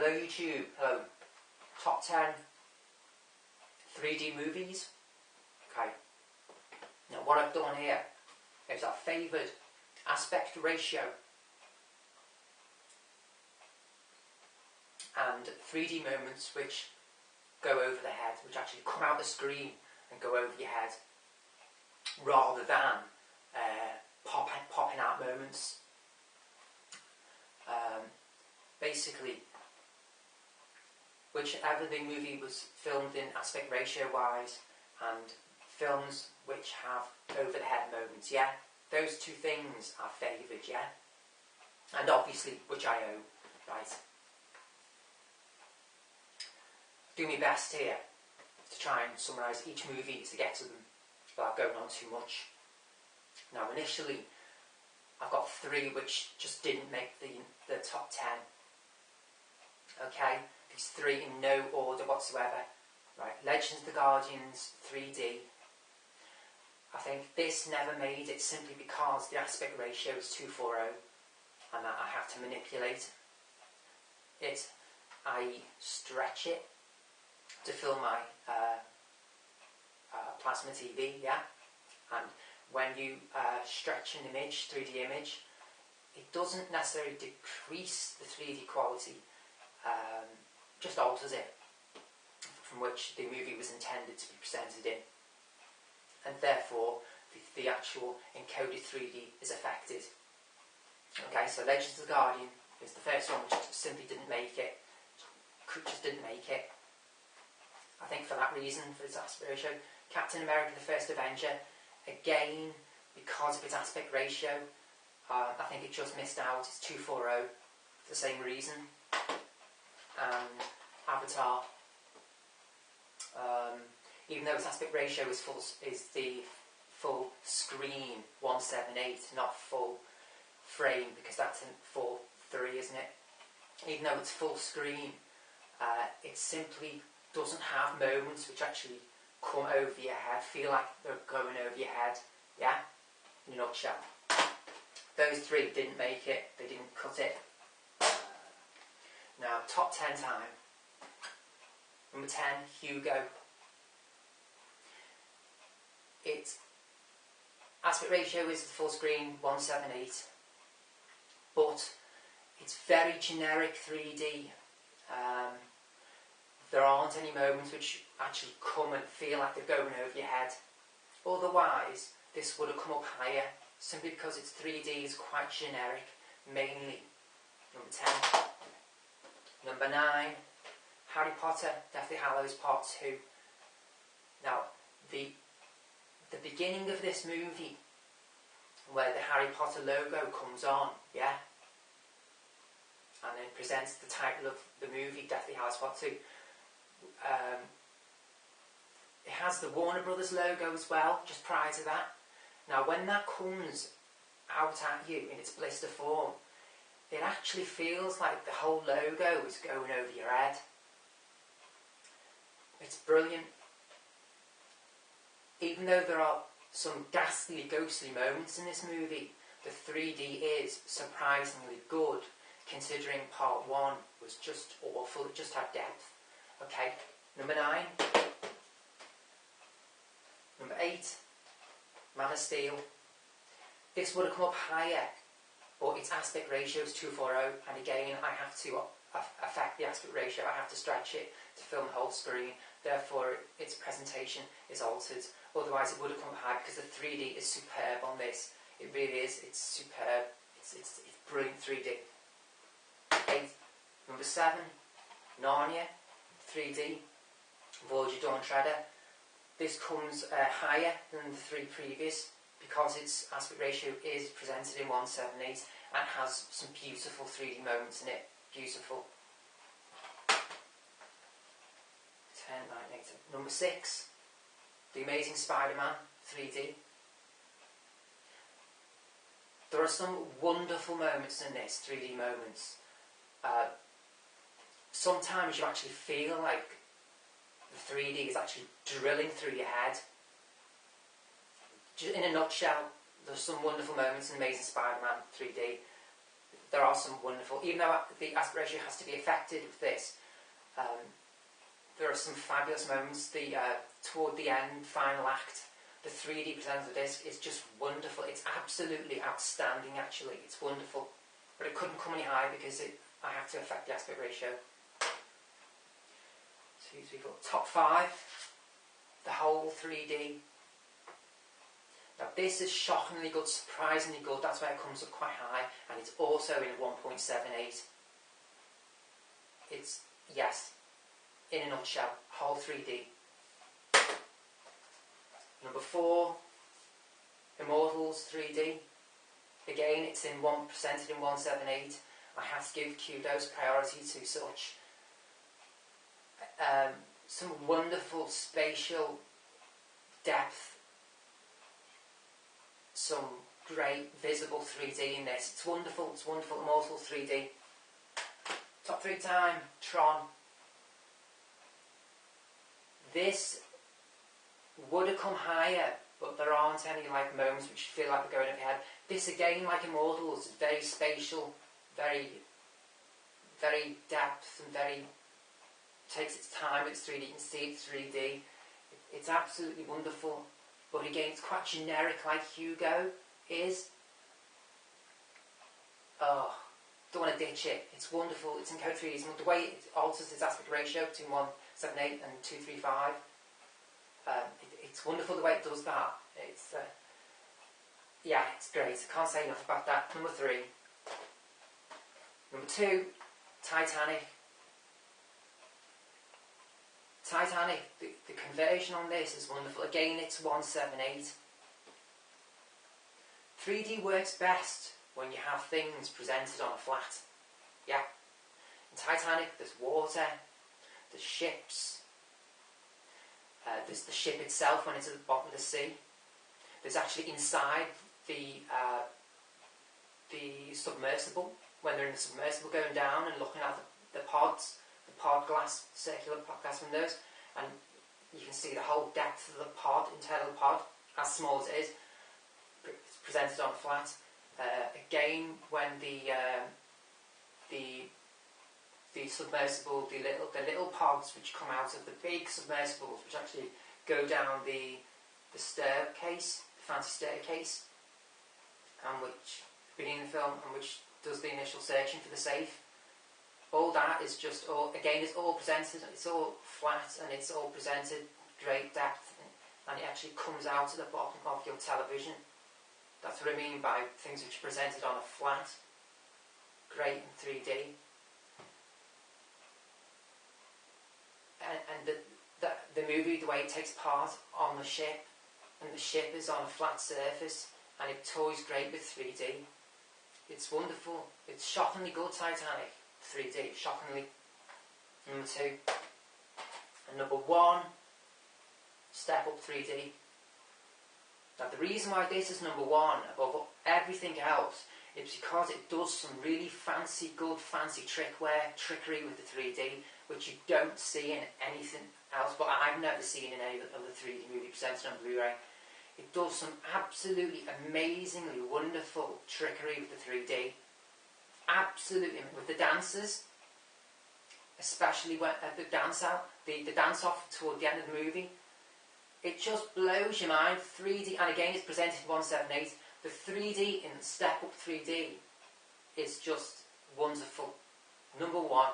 Hello YouTube, hello. Top 10 3D movies. Okay. Now what I've done here is I've favoured aspect ratio and 3D moments which go over the head, which actually come out the screen and go over your head, rather than popping out moments. Basically, whichever the movie was filmed in aspect ratio wise, and films which have over the head moments, yeah, those two things are favoured, yeah, and obviously which I own, right. Do my best here to try and summarise each movie to get to them without going on too much. Now initially I've got 3 which just didn't make the top 10. Okay, these 3 in no order whatsoever. Right, Legends of the Guardians 3D. I think this never made it simply because the aspect ratio is 2:40 and that I have to manipulate it. I stretch it to fill my plasma TV, yeah, and when you stretch an image, 3D image, it doesn't necessarily decrease the 3D quality, just alters it from which the movie was intended to be presented in, and therefore the actual encoded 3D is affected. Okay, so Legends of the Guardian is the first one which simply didn't make it, just didn't make it. I think for that reason, for its aspect ratio. Captain America the First Avenger, again, because of its aspect ratio, I think it just missed out. It's 2:40 for the same reason. And Avatar, even though its aspect ratio is the full screen 178, not full frame, because that's in 4:3, isn't it? Even though it's full screen, it simply doesn't have moments which actually come over your head, feel like they're going over your head, yeah, in a nutshell. Those 3 didn't make it, they didn't cut it. Now, top 10 time. Number 10, Hugo. Its aspect ratio is the full screen 178, but it's very generic 3D. There aren't any moments which actually come and feel like they're going over your head. Otherwise, this would have come up higher, simply because its 3D is quite generic, mainly. Number 10. Number 9, Harry Potter, Deathly Hallows Part 2. Now, the beginning of this movie, where the Harry Potter logo comes on, yeah, and then presents the title of the movie, Deathly Hallows Part 2, it has the Warner Brothers logo as well, just prior to that. Now when that comes out at you in its blister form, it actually feels like the whole logo is going over your head. It's brilliant. Even though there are some ghastly, ghostly moments in this movie, the 3D is surprisingly good, considering part 1 was just awful, it just had depth. Okay, number 9. Number 8, Man of Steel. This would have come up higher, but its aspect ratio is 2:40, and again I have to affect the aspect ratio, I have to stretch it to film the whole screen, therefore its presentation is altered. Otherwise it would have come up high, because the 3D is superb on this. It really is, it's superb, it's brilliant 3D. 8. Number 7, Narnia 3D, Voyage of Dawn Treader. This comes higher than the 3 previous, because its aspect ratio is presented in 178 and has some beautiful 3D moments in it. Beautiful. 10, 9, 8. Number 6, The Amazing Spiderman 3D. There are some wonderful moments in this, 3D moments. Sometimes you actually feel like the 3D is actually drilling through your head. In a nutshell, there's some wonderful moments in Amazing Spider-Man 3D. there are some wonderful, even though the aspect ratio has to be affected with this, there are some fabulous moments. Toward the end, final act, the 3D presence of the disc is just wonderful. It's absolutely outstanding, actually. It's wonderful. But it couldn't come any higher because I have to affect the aspect ratio. 2, 3, 4. Top 5. The whole 3D. Now this is shockingly good, surprisingly good. That's why it comes up quite high. And it's also in 1.78. It's, yes, in a nutshell, whole 3D. Number 4, Immortals 3D. Again, it's in presented in 178. I have to give kudos, priority to such. Some wonderful spatial depth. Some great visible 3D in this. It's wonderful, Immortals 3D. Top 3 time, Tron. This would have come higher, but there aren't any like moments which feel like they're going over your head. This again, like Immortals, is very spatial, very depth, and very takes its time with its 3D. You can see it's 3D. It's absolutely wonderful, but again, it's quite generic, like Hugo is. Oh, don't want to ditch it. It's wonderful. It's in code 3D. The way it alters its aspect ratio between 178 and 235. It's wonderful the way it does that. It's yeah, it's great. I can't say enough about that. Number 3. Number 2, Titanic. Titanic, the conversion on this is wonderful. Again, it's 178. 3D works best when you have things presented on a flat. Yeah. In Titanic, there's water, there's ships, there's the ship itself when it's at the bottom of the sea. There's actually inside the submersible, when they're in the submersible going down and looking at the pods, the pod glass, circular pod glass windows, and you can see the whole depth of the pod, internal pod, as small as it is. It's presented on a flat. Again, when the submersible, the little pods which come out of the big submersibles, which actually go down the staircase, the fancy staircase, and which beginning the film, and which does the initial searching for the safe. All that is just again, it's all presented. It's all flat, and it's all presented great depth, and it actually comes out at the bottom of your television. That's what I mean by things which are presented on a flat, great in 3D. And the movie, the way it takes part on the ship, and the ship is on a flat surface, and it toys great with 3D. It's wonderful. It's shockingly good, Titanic 3D, shockingly. Number 2. And number 1, Step Up 3D. Now the reason why this is number 1 above everything else is because it does some really fancy trickery with the 3D, which you don't see in anything else, but I've never seen in any other 3D movie presented on Blu-ray. It does some absolutely amazingly wonderful trickery with the 3D. Absolutely, with the dancers, especially when the dance off toward the end of the movie. It just blows your mind. 3D, and again, it's presented in 178. The 3D in Step Up 3D is just wonderful. Number 1.